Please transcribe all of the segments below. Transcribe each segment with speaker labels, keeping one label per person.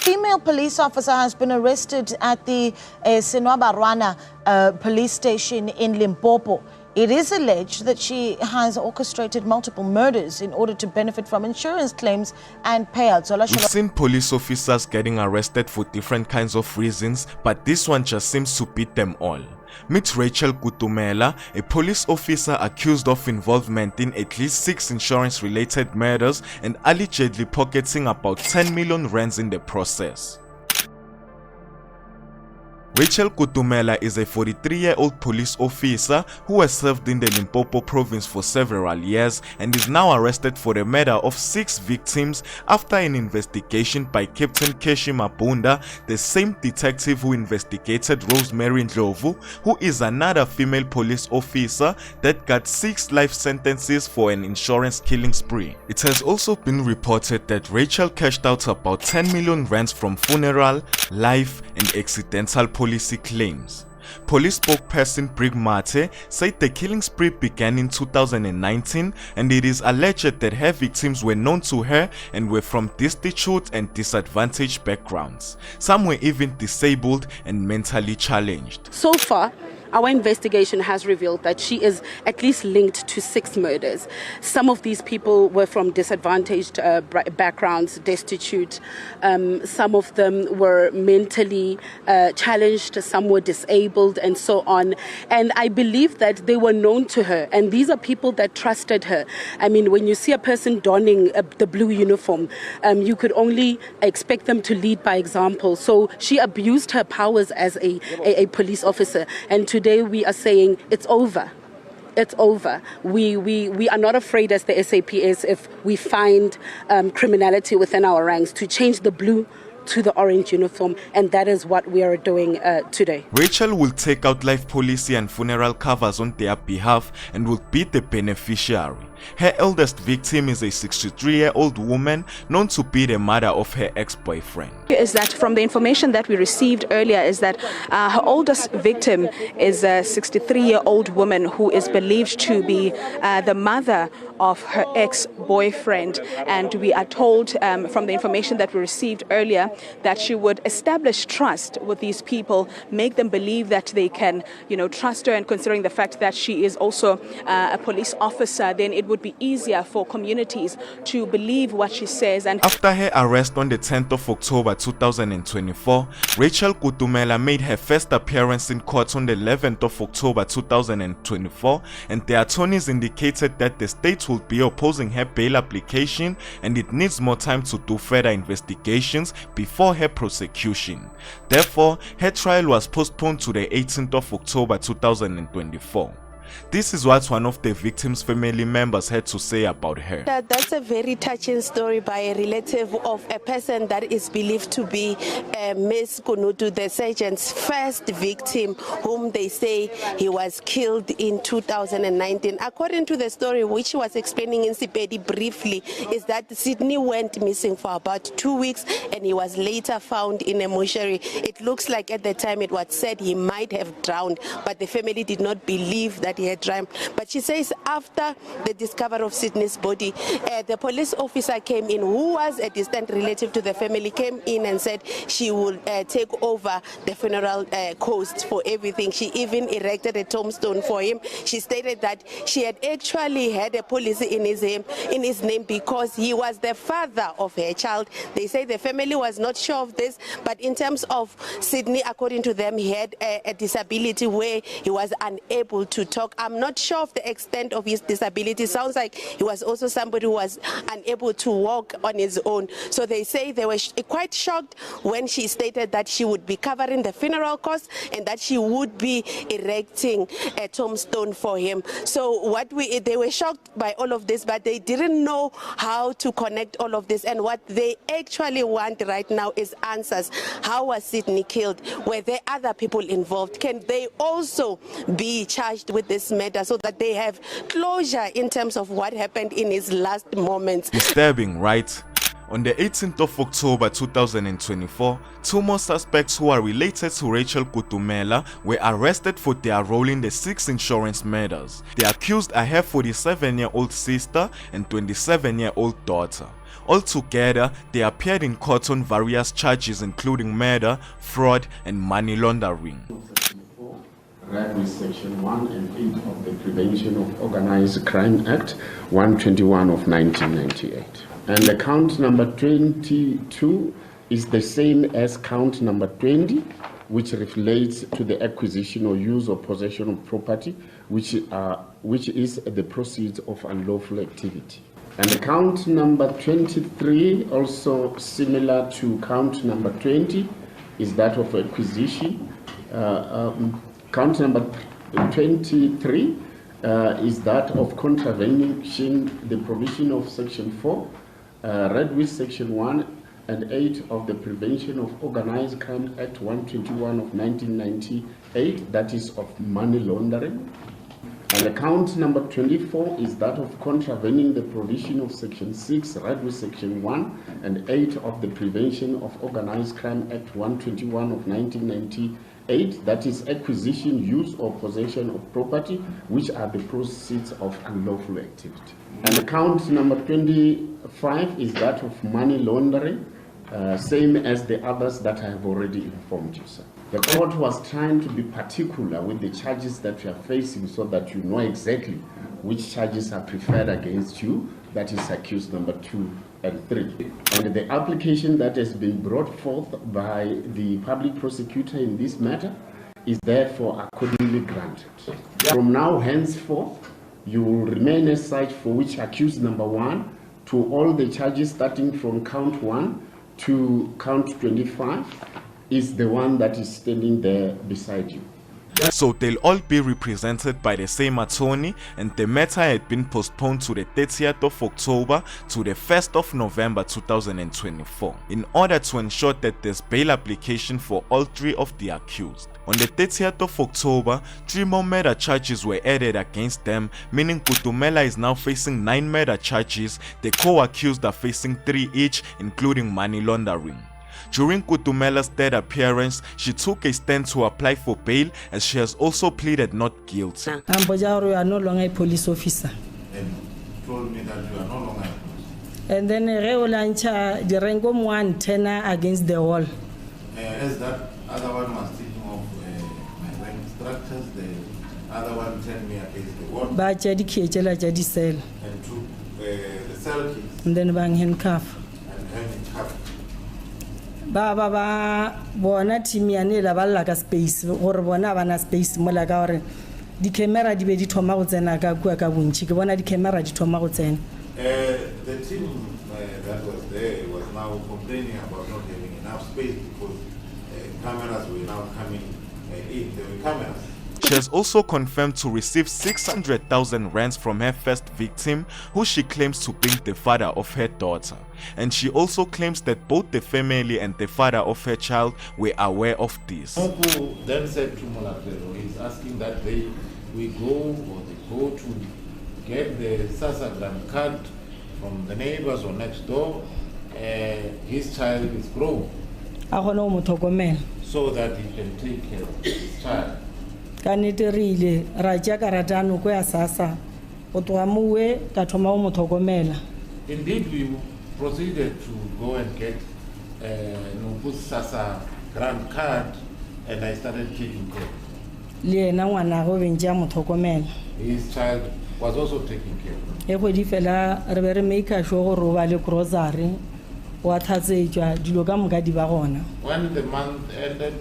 Speaker 1: female police officer has been arrested at the Senwabarwana police station in Limpopo. It is alleged that she has orchestrated multiple murders in order to benefit from insurance claims and payouts.
Speaker 2: We've seen police officers getting arrested for different kinds of reasons, but this one just seems to beat them all. Meet Rachel Kutumela, a police officer accused of involvement in at least 6 insurance-related murders and allegedly pocketing about 10 million rands in the process. Rachel Kutumela is a 43-year-old police officer who has served in the Limpopo province for several years and is now arrested for the murder of 6 victims after an investigation by Captain Keshi Mabunda, the same detective who investigated Rosemary Ndlovu, who is another female police officer that got 6 life sentences for an insurance killing spree. It has also been reported that Rachel cashed out about 10 million rands from funeral, life and accidental policy claims. Police spokesperson Brig Mate said the killing spree began in 2019 and it is alleged that her victims were known to her and were from destitute and disadvantaged backgrounds. Some were even disabled and mentally challenged.
Speaker 3: So far, our investigation has revealed that she is at least linked to 6 murders. Some of these people were from disadvantaged backgrounds, destitute. Some of them were mentally challenged, some were disabled and so on. And I believe that they were known to her and these are people that trusted her. I mean, when you see a person donning the blue uniform, you could only expect them to lead by example. So she abused her powers as a police officer, and today we are saying it's over. It's over. We are not afraid as the SAPS if we find criminality within our ranks to change the blue to the orange uniform, and that is what we are doing today.
Speaker 2: Rachel will take out life policy and funeral covers on their behalf and will be the beneficiary. Her eldest victim is a 63-year-old woman known to be the mother of her ex-boyfriend.
Speaker 4: Is that from the information that we received earlier is that her oldest victim is a 63-year-old woman who is believed to be the mother of her ex-boyfriend, and we are told from the information that we received earlier that she would establish trust with these people, make them believe that they can, trust her, and considering the fact that she is also a police officer, then it would be easier for communities to believe what she says. And
Speaker 2: after her arrest on the 10th of October 2024, Rachel Kutumela made her first appearance in court on the 11th of October 2024, and the attorneys indicated that the state will be opposing her bail application and it needs more time to do further investigations before her prosecution. Therefore, her trial was postponed to the 18th of October 2024. This is what one of the victim's family members had to say about her.
Speaker 5: That's a very touching story by a relative of a person that is believed to be Miss Kunutu, the surgeon's first victim, whom they say he was killed in 2019. According to the story, which she was explaining in Sipedi briefly, is that Sydney went missing for about 2 weeks and he was later found in a mortuary. It looks like at the time it was said he might have drowned, but the family did not believe that he had drowned. But she says after the discovery of Sydney's body, the police officer came in, who was a distant relative to the family, came in and said she would take over the funeral cost for everything. She even erected a tombstone for him. She stated that she had actually had a policy in his name because he was the father of her child. They say the family was not sure of this, but in terms of Sydney, according to them, he had a disability where he was unable to talk. I'm not sure of the extent of his disability. Sounds like he was also somebody who was unable to walk on his own. So they say they were quite shocked when she stated that she would be covering the funeral costs and that she would be erecting a tombstone for him. So they were shocked by all of this, but they didn't know how to connect all of this. And what they actually want right now is answers. How was Sydney killed? Were there other people involved? Can they also be charged with this matter so that they have closure in terms of what happened in his last moments?
Speaker 2: Disturbing, right? On the 18th of October 2024, 2 more suspects who are related to Rachel Kutumela were arrested for their role in the 6 insurance murders. The accused are her 47-year-old sister and 27-year-old daughter. Altogether, they appeared in court on various charges including murder, fraud, and money laundering.
Speaker 6: Right with Section 1 and 8 of the Prevention of Organized Crime Act 121 of 1998. And the count number 22 is the same as count number 20, which relates to the acquisition or use or possession of property, which is the proceeds of unlawful activity. And the count number 23, also similar to count number 20, is that of acquisition. Count number 23 is that of contravening the provision of Section 4, read with Section 1 and 8 of the Prevention of Organized Crime Act 121 of 1998, that is of money laundering. And the count number 24 is that of contravening the provision of Section 6, read with Section 1 and 8 of the Prevention of Organized Crime Act 121 of 1998, that is acquisition, use or possession of property, which are the proceeds of unlawful activity. And the count number 25 is that of money laundering, same as the others that I have already informed you, sir. The court was trying to be particular with the charges that you are facing so that you know exactly which charges are preferred against you, that is accused number 2 and 3. And the application that has been brought forth by the public prosecutor in this matter is therefore accordingly granted. From now henceforth, you will remain as such for which accused number 1 to all the charges starting from count 1 to count 25 is the one that is standing there beside you.
Speaker 2: So they'll all be represented by the same attorney, and the matter had been postponed to the 30th of October to the 1st of November 2024 in order to ensure that there's bail application for all 3 of the accused. On the 30th of October, 3 more murder charges were added against them, meaning Kutumela is now facing 9 murder charges. The co-accused are facing 3 each, including money laundering. During Kutumela's third appearance, she took a stand to apply for bail, as she has also pleaded not guilty.
Speaker 7: Ambojaro, you are no longer a police officer.
Speaker 8: And told me that you are no longer a police.
Speaker 7: And then Reolancha, the Rangom 1 tenor against the wall.
Speaker 8: As that other one was taking off my rank structures, the other one turned me against the wall.
Speaker 7: Bajadi Kiechela Jadi cell.
Speaker 8: And took the cell keys
Speaker 7: And then bang handcuff.
Speaker 8: and handcuffed.
Speaker 7: Ba bona timiane la balla ka space gore bona bana space mola ka gore di camera di be di thoma go tsena ka kwa ka bontshi ke bona di camera di thoma go tsena.
Speaker 8: The team that was there was now complaining about not having enough space because cameras were now coming in. There were cameras.
Speaker 2: She has also confirmed to receive 600,000 rands from her first victim, who she claims to be the father of her daughter. And she also claims that both the family and the father of her child were aware of this.
Speaker 8: Mopo then said to Molapero, he's asking that they go to get the Sasagram card from the neighbors or next door. His child is grown, so that he can take care of his child.
Speaker 7: Kaniterile raja karatano ko ya sasa o twa muwe ka thoma o motlhokomela.
Speaker 8: Indeed, we proceeded to go and get Nubu's Sasa grant card, and I started taking care.
Speaker 7: Le ena ngwana go benja motlhokomela.
Speaker 8: His child was also taken care.
Speaker 7: E go di fela re be re make sure go roba le grocery wa thatsetswa dilo ka moka di ba gona.
Speaker 8: When the month ended,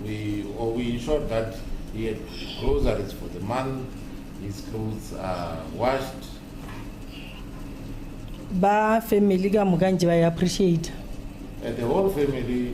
Speaker 8: we ensured that he had groceries for the month. His clothes are washed.
Speaker 7: Ba family ka moka nje ba appreciate.
Speaker 8: And the whole family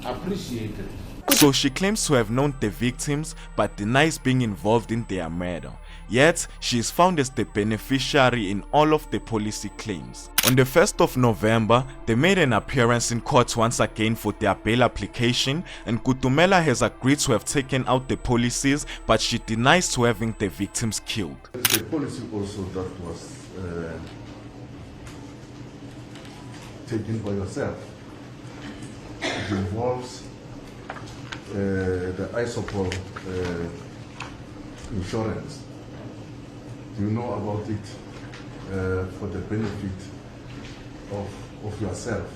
Speaker 8: appreciated.
Speaker 2: So she claims to have known the victims but denies being involved in their murder. Yet, she is found as the beneficiary in all of the policy claims. On the 1st of November, they made an appearance in court once again for their bail application, and Kutumela has agreed to have taken out the policies, but she denies to having the victims killed.
Speaker 6: The policy also that was
Speaker 9: taken for yourself. It involves the isopol insurance. Do you know about it for the benefit of yourself?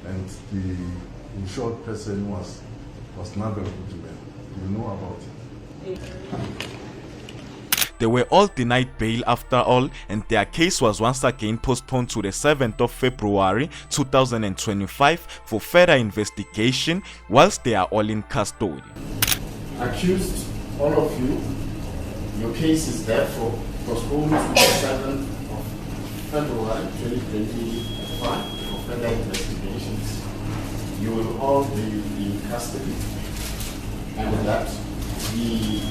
Speaker 9: And the insured person was Nabel Kutumela. Do you know about it?
Speaker 2: They were all denied bail after all, and their case was once again postponed to the 7th of February 2025 for further investigation whilst they are all in custody.
Speaker 6: Accused, all of you, your case is therefore postponed to the 7th of February 2025 for further investigations. You will all be in custody, and that the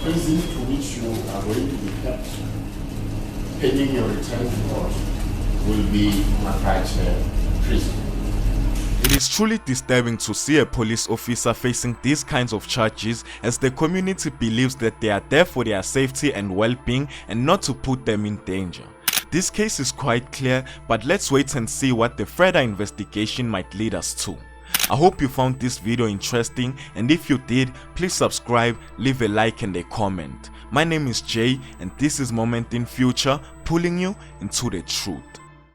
Speaker 6: prison to which you are going to be kept pending your return to court will be Makache prison.
Speaker 2: It is truly disturbing to see a police officer facing these kinds of charges, as the community believes that they are there for their safety and well-being and not to put them in danger. This case is quite clear, but let's wait and see what the further investigation might lead us to. I hope you found this video interesting, and if you did, please subscribe, leave a like and a comment. My name is Jay, and this is Moment in Future, pulling you into the truth.